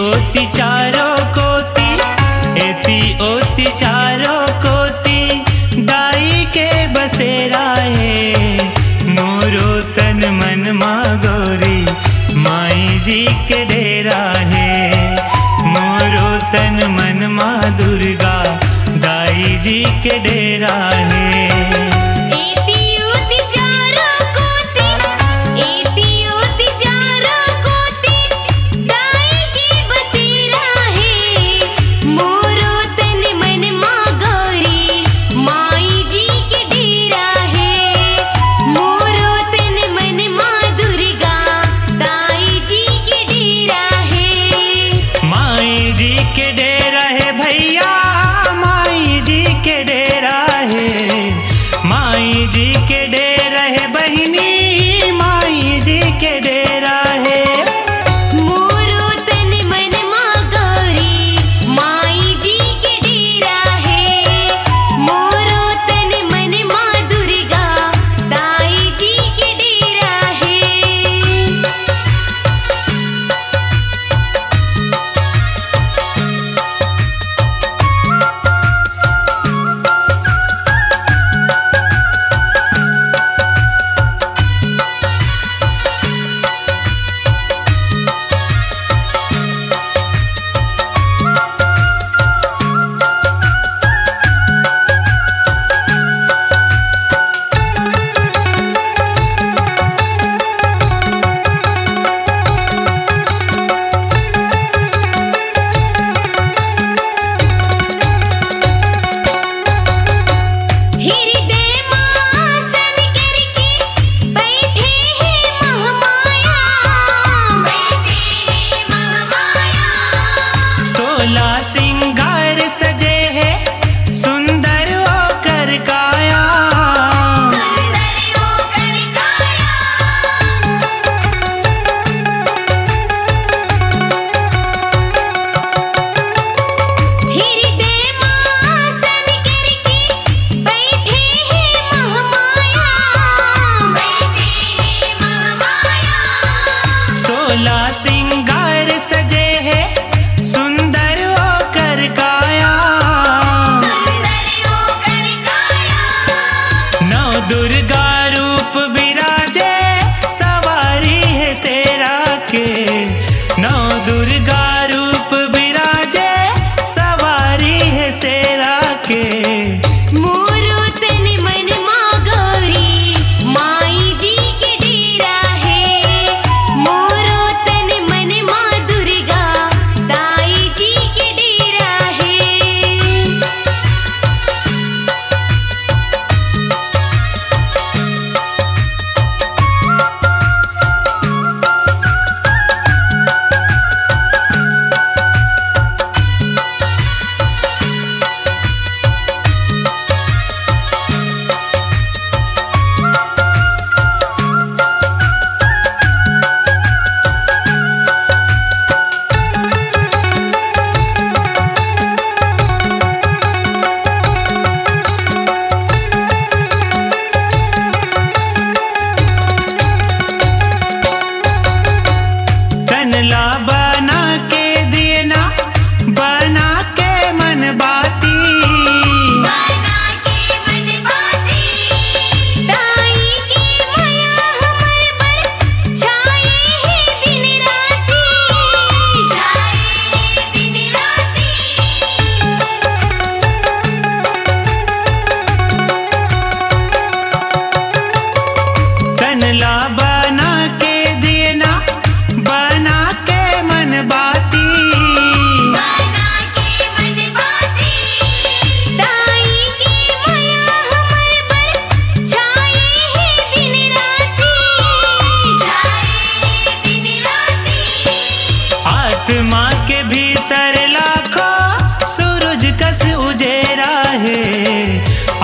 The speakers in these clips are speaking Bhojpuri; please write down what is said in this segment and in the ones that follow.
ओती चारों कोती, एती ओती चारों कोती, दाई के बसेरा है मोरो तन मन माँ गौरी, माई जी के डेरा है मोरो तन मन माँ दुर्गा, दाई जी के डेरा है।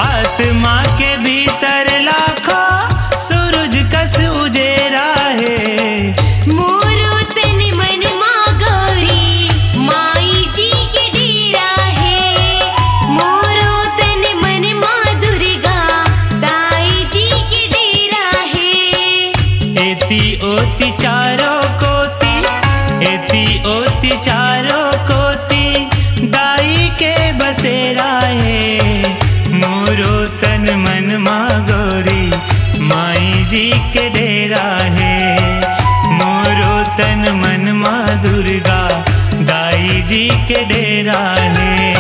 आत्मा के भीतर लाखों सूरज कस उजेरा है। मोरो तन मन माँ गौरी माई जी के डेरा है। मोरो तन मन माँ दुर्गा दाई जी के डेरा है। एती ओती चारों कोती, एती ओती चारों डेरा है। मोरो तन मन माँ दुर्गा दाई जी के डेरा है।